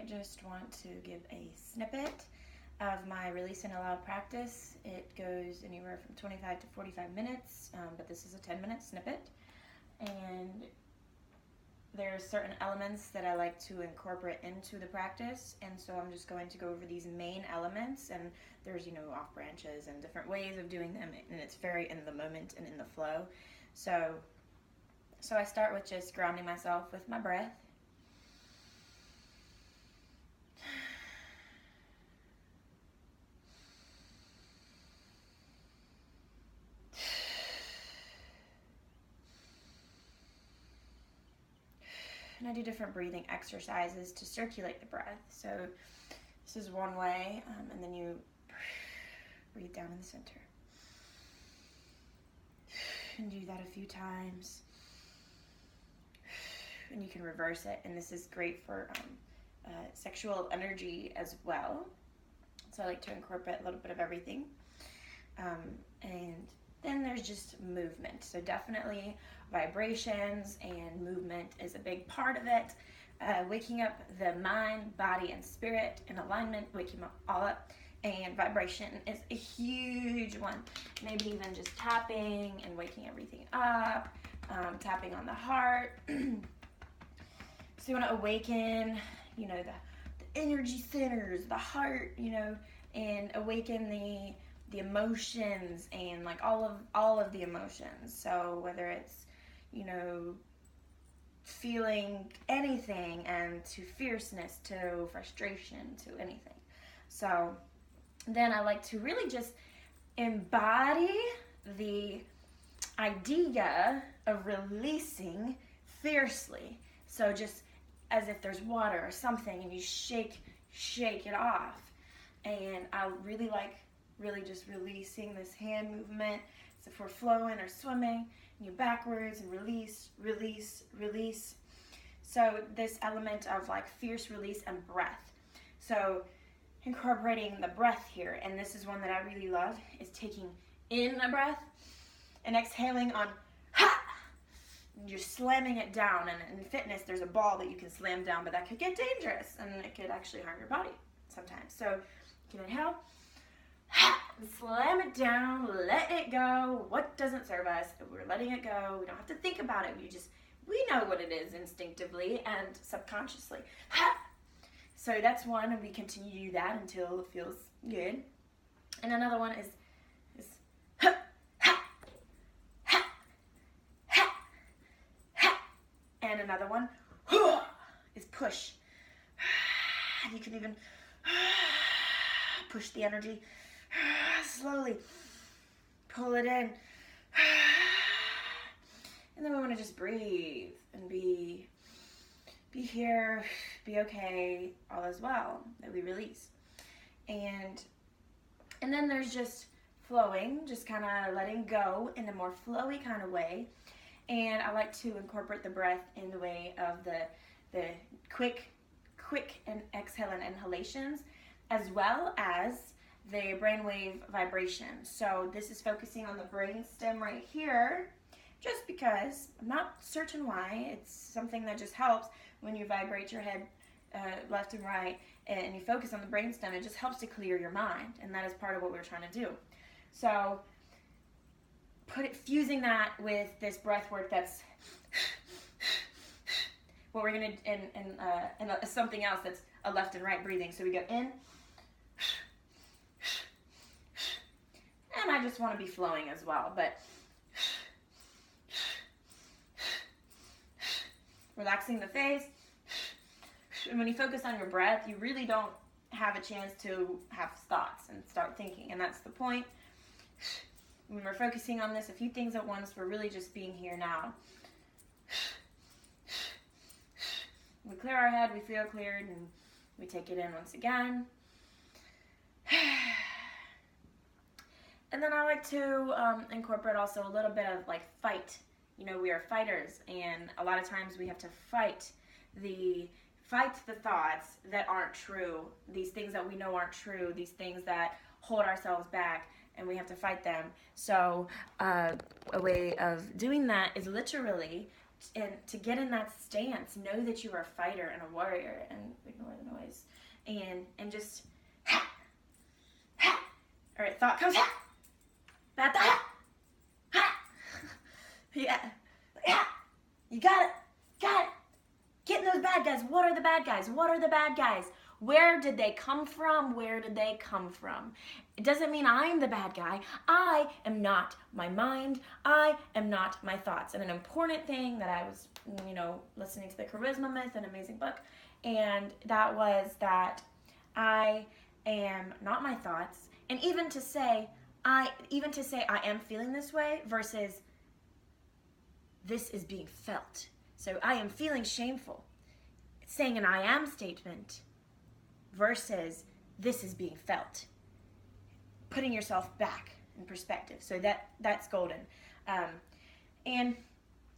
just want to give a snippet of my release and allow practice. It goes anywhere from 25 to 45 minutes, but this is a 10-minute snippet. And there are certain elements that I like to incorporate into the practice, and so I'm just going to go over these main elements, and there's, off branches and different ways of doing them, and it's very in the moment and in the flow. So I start with just grounding myself with my breath. And I do different breathing exercises to circulate the breath. So this is one way, and then you breathe down in the center. And do that a few times. And you can reverse it, and this is great for sexual energy as well. So I like to incorporate a little bit of everything. And then there's just movement. So definitely vibrations and movement is a big part of it. Waking up the mind, body, and spirit in alignment, waking them all up. And vibration is a huge one. Maybe even just tapping and waking everything up, tapping on the heart. So you want to awaken, the energy centers, the heart, and awaken the emotions and like all of the emotions. So whether it's, feeling anything, and to fierceness, to frustration, to anything. So then I like to really just embody the idea of releasing fiercely. So just as if there's water or something, and you shake it off. And I really like just releasing this hand movement. So if we're flowing or swimming, and you're backwards and release. So this element of like fierce release and breath. So incorporating the breath here, and this is one that I really love, is taking in a breath and exhaling on ha. You're slamming it down, and in fitness there's a ball that you can slam down, but that could get dangerous and it could actually harm your body sometimes. So you can inhale, slam it down, let it go. What doesn't serve us, we're letting it go. We don't have to think about it. We know what it is instinctively and subconsciously. So that's one, and we continue to do that until it feels good. And another one is and another one is push. You can even push the energy slowly, pull it in, and then we want to just breathe and be here, be okay, all is well, that we release. And then there's just flowing, just kind of letting go in a more flowy kind of way. And I like to incorporate the breath in the way of the quick and exhale and inhalations, as well as the brainwave vibration. So this is focusing on the brain stem right here, just because I'm not certain why. It's something that just helps when you vibrate your head left and right, and you focus on the brain stem. It just helps to clear your mind, and that is part of what we're trying to do. So fusing that with this breath work, that's what we're gonna and something else that's a left and right breathing. So we go in, and I just want to be flowing as well, but relaxing the face. And when you focus on your breath, you really don't have a chance to have thoughts and start thinking, and that's the point. When we're focusing on this, a few things at once, we're really just being here now. We clear our head, we feel cleared, and we take it in once again. And then I like to incorporate also a little bit of like fight. We are fighters, and a lot of times we have to fight the thoughts that aren't true, these things that we know aren't true, these things that hold ourselves back, and we have to fight them. So a way of doing that is literally to get in that stance, know that you are a fighter and a warrior, and ignore the noise, and just ha, ha. All right, thought comes, ha, bad thought, ha, ha. Yeah, ha. You got it. Getting those bad guys. What are the bad guys? What are the bad guys? Where did they come from? Where did they come from? It doesn't mean I'm the bad guy. I am not my mind. I am not my thoughts. And an important thing that I was, listening to the Charisma Myth, an amazing book, and that was that I am not my thoughts. And even to say I am feeling this way versus this is being felt. So I am feeling shameful. It's saying an I am statement versus this is being felt. Putting yourself back in perspective. So that's golden. And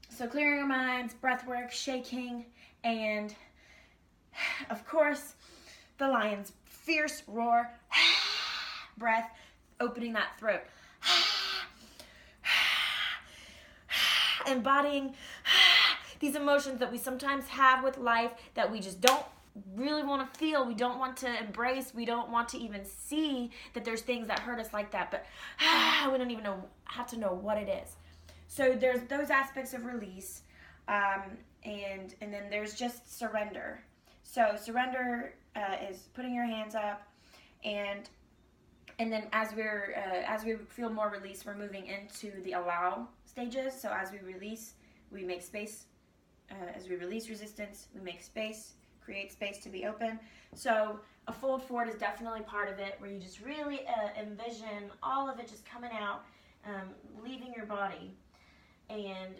so clearing our minds, breath work, shaking, and of course, the lion's fierce roar, breath, opening that throat. Embodying these emotions that we sometimes have with life that we just don't really want to feel, we don't want to embrace, we don't want to even see that there's things that hurt us like that, but we don't even have to know what it is. So there's those aspects of release, and then there's just surrender. So surrender is putting your hands up, and then as we feel more release, we're moving into the allow stages. So as we release, we make space. As we release resistance, we make space, create space to be open. So a fold forward is definitely part of it, where you just really envision all of it just coming out, leaving your body, and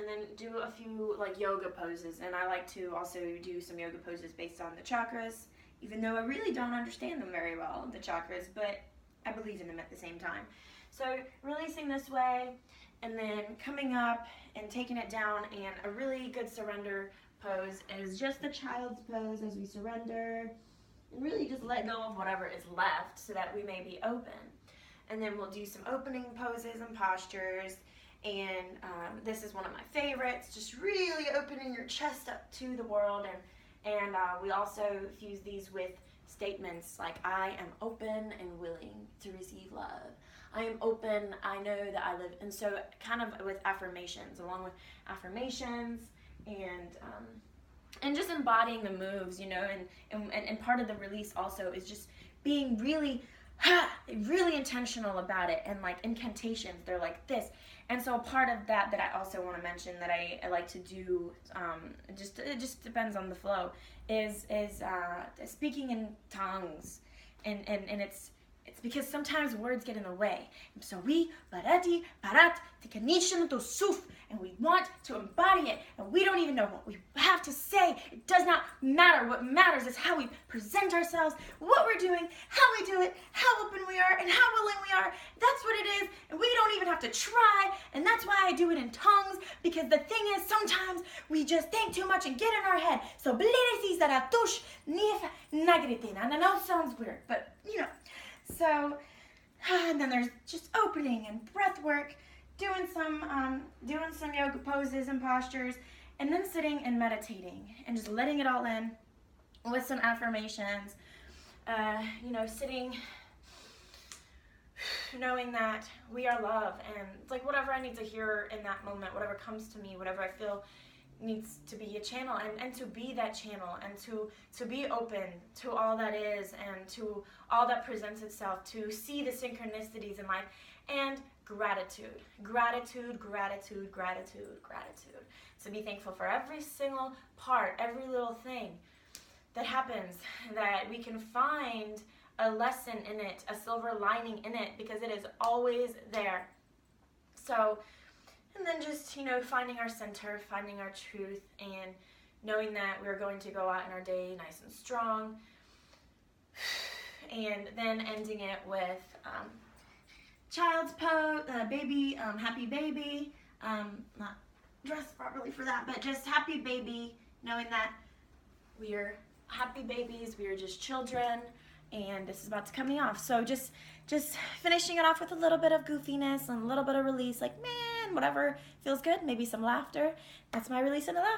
then do a few like yoga poses. And I like to also do some yoga poses based on the chakras, even though I really don't understand them very well, the chakras, but I believe in them at the same time. So releasing this way, and then coming up and taking it down, and a really good surrender pose is just the child's pose as we surrender and really just let go of whatever is left so that we may be open. And then we'll do some opening poses and postures, and this is one of my favorites, just really opening your chest up to the world, and we also fuse these with statements like I am open and willing to receive love. I am open, I know that I live, and so kind of with affirmations, along with affirmations, and just embodying the moves, and part of the release also is just being really intentional about it, and like incantations, they're like this. And so a part of that I also want to mention that I like to do, it just depends on the flow, is speaking in tongues, and it's because sometimes words get in the way. So we barati parat tikanishan to suf, and we want to embody it, and we don't even know what we have to say. It does not matter. What matters is how we present ourselves, what we're doing, how we do it, how open we are, and how willing we are. That's what it is, and we don't even have to try. And that's why I do it in tongues, because the thing is, sometimes we just think too much and get in our head. So and I know it sounds weird, but So, and then there's just opening and breath work, doing some yoga poses and postures, and then sitting and meditating and just letting it all in with some affirmations. Sitting, knowing that we are love, and it's like whatever I need to hear in that moment, whatever comes to me, whatever I feel needs to be a channel, and to be that channel, and to be open to all that is, and to all that presents itself, to see the synchronicities in life, and gratitude, to be thankful for every single part, every little thing that happens, that we can find a lesson in it, a silver lining in it, because it is always there. So, and then just, finding our center, finding our truth, and knowing that we're going to go out in our day nice and strong. And then ending it with child's pose, baby, happy baby. Not dressed properly for that, but just happy baby, knowing that we are happy babies, we are just children, and this is about to cut me off. So just finishing it off with a little bit of goofiness and a little bit of release, like, man. whatever feels good, maybe some laughter. That's my release and allow.